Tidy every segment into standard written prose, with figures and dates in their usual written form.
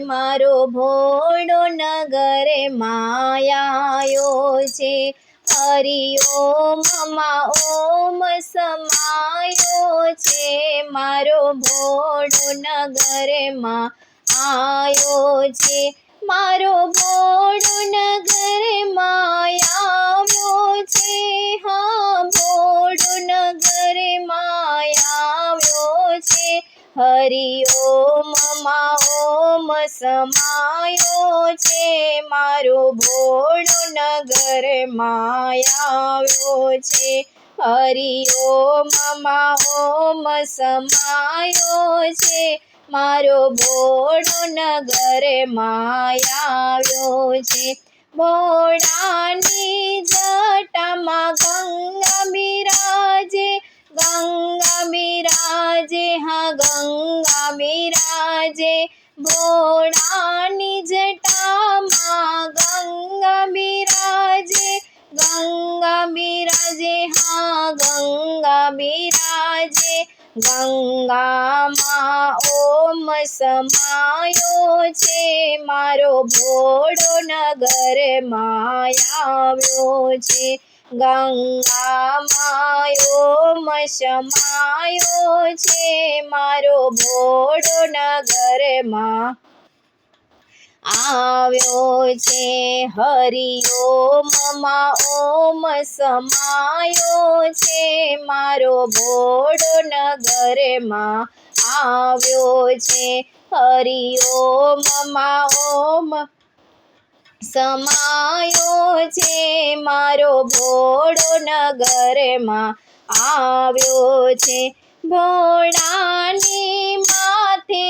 મારો ભોળો નગર માયાયો છે। હરિ ઓમ માં ઓમ સમાયો છે, મારો ભોળો નગર માં આયો છે। મારો ભોળો નગર માયાવ્યો છે, હા ભોળો નગર માયાવ્યો છે। હરિ ઓમ માં ઓમ સમાયો છે, મારો ભોળો નગર માયાવ્યો છે। હરિ ઓમ માં ઓમ સમાયો છે, મારો ભોળો નગર માયાવ્યો છે। ભોળાની જટામાં ગંગા બિરાજે, ગંગા બિરાજે, હા ગંગા બિરાજે। ભોળાની જટામાં ગંગા બિરાજે, ગંગા બિરાજે, હા ગંગા બિરાજે। ગંગામાં ઓમ સમાયો છે, મારો ભોળો નગર માયાવ્યો છે। ગંગામાં ઓમ સમાયો છે, મારો ભોળો નગર માં આવ્યો છે। હરિ ઓમ માં ઓમ સમાયો છે, મારો ભોળો નગર માં આવ્યો છે। હરિ ઓમ માં ઓમ સમાયો છે, મારો ભોળો નગર માં આવ્યો છે। ભોળાની માથે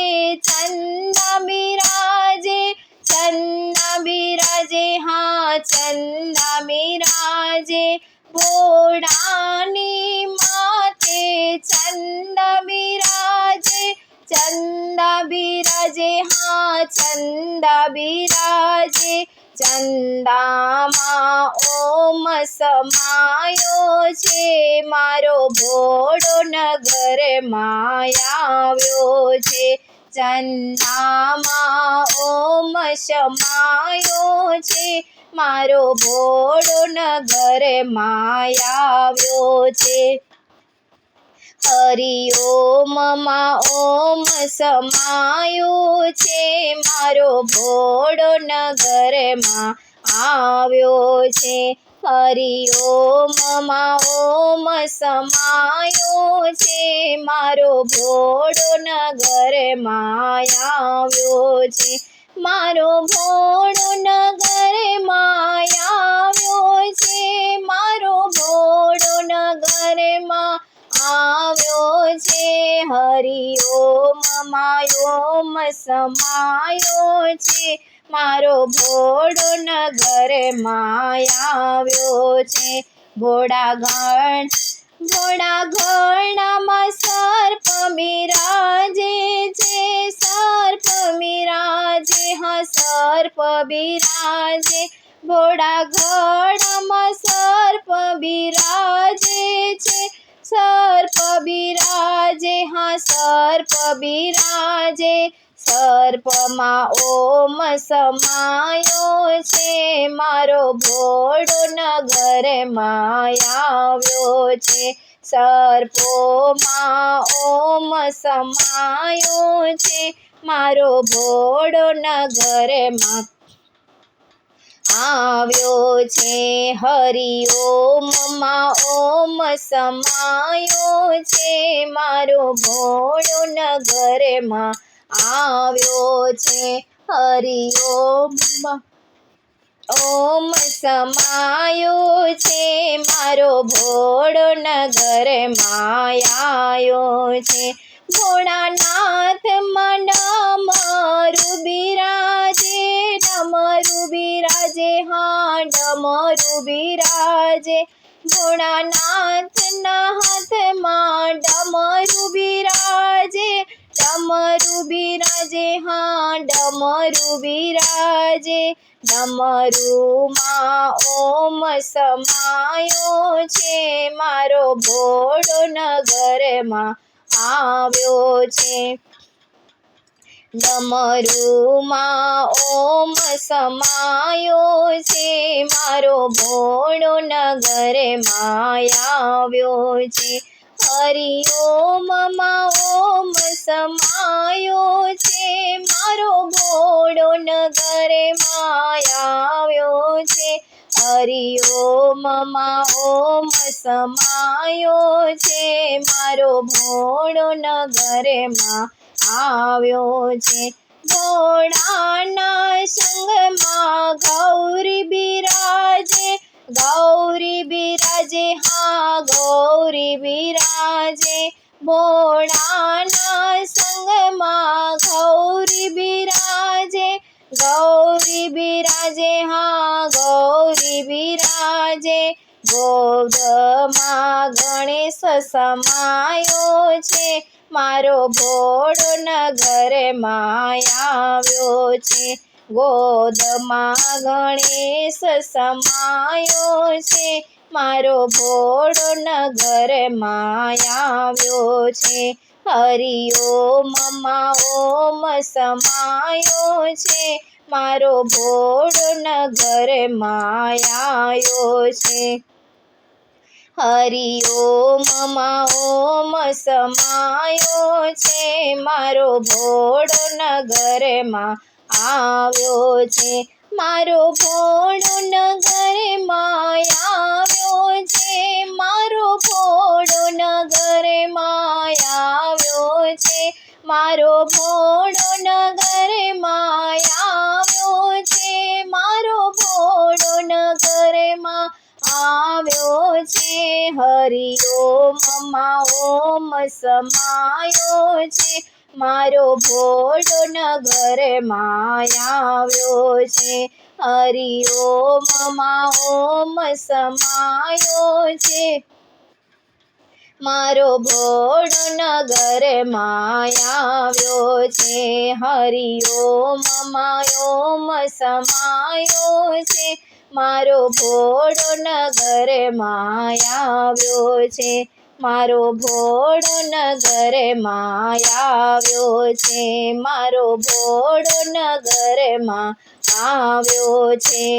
ચંદા બિરાજે, ચંદા બિરાજે, હા ચંદા બિરાજે। ભોળાની માથે ચંદા બિરાજે, ચંદા બિરાજે, હા ચંદા બિરાજે। ચંદામાં ઓમ સમાયો છે, મારો ભોળો નગર માયાવ્યો છે। ચંદામાં ઓમ સમાયો છે, મારો ભોળો નગર માયાવ્યો છે। હરિ ઓમ માં ઓમ સમાયો છે, મારો ભોળો નગર માં આવ્યો છે। હરિ ઓમ માં ઓમ સમાયો છે, મારો ભોળો નગર માયાવ્યો છે। મારો ભોળો નગર માયાવ્યો છે, મારો ભોળો નગર માં આવ્યો છે। હરિ ઓમ માં ઓમ સમાયો છે, મારો ભોળો નગર માયાવ્યો છે। ભોળા ગળામાં સર્પ બિરાજે છે, સર્પ બિરાજે, હા સર્પ બિરાજે। ભોળા ગળામાં સર્પ બિરાજે છે, સર્પ બિરાજે, હા સર્પ બિરાજે। સર્પમાં ઓમ સમાયો છે, મારો ભોળો નગર માયાવ્યો છે। સર્પોમાં ઓમ સમાયો છે, મારો ભોળો નગર માં આવ્યો છે। હરિ ઓમ માં ઓમ સમાયો છે, મારો ભોળો નગર માં આવ્યો છે। હરિ ઓમ માં ઓમ સમાયો છે, મારો ભોળો નગર માયાયો છે। ભોળાનાથ માં ડમરુ બિરાજે, ડમરુ બિરાજે, હા ડમરુ બિરાજે। ભોળાનાથ ના હાથમાં ડમરુ બિરાજે, ડમરુ બિરાજે, હા ડમરુ બિરાજે। ડમરુમાં ઓમ સમાયો છે, મારો ભોળો નગર માં આવ્યો છે। ડમરુમાં ઓમ સમાયો છે મારો ભોળો નગરમાં આવ્યો છે હરિ ઓમમાં ઓમ સમાયો છે મારો ભોળો નગરમાં આવ્યો છે હરિ ઓમમાં ઓમ સમાયો છે મારો ભોળો નગરમાં આવ્યો છે ભોળાના સંગમાં ગૌરી બિરાજે હા ગૌરી બિરાજે ભોળાના સંગમાં ગૌરી બિરાજે હા ગૌરી બિરાજે ગોદમાં ગણેશ સમાયો છે મારો ભોળો નગરમાં આવ્યો છે ગોદમાં ગણેશ સમાયો છે મારો ભોળો નગરમાં આવ્યો છે હરિ ઓમમાં ઓમ સમાયો છે મારો ભોળો નગરમાં આવ્યો છે હરિ ઓમમાં ઓમ સમાયો છે મારો ભોળો નગરમાં આવ્યો છે મારો ભોળો નગરમાં આવ્યો છે મારો ભોળો નગરમાં આવ્યો છે મારો ભોળો નગરમાં આવ્યો છે મારો ભોળો નગરમાં આવ્યો છે હરિ ઓમમાં ઓમ સમાયો છે મારો ભોળો નગરમાં આવ્યો છે હરિ ઓમમાં ઓમ સમાયો છે મારો ભોળો નગરમાં આવ્યો છે હરિ ઓમમાં ઓમ સમાયો છે મારો ભોળો નગરમાં આવ્યો છે મારો ભોળો નગરમાં આવ્યો છે મારો ભોળો નગરમાં આવ્યો છે।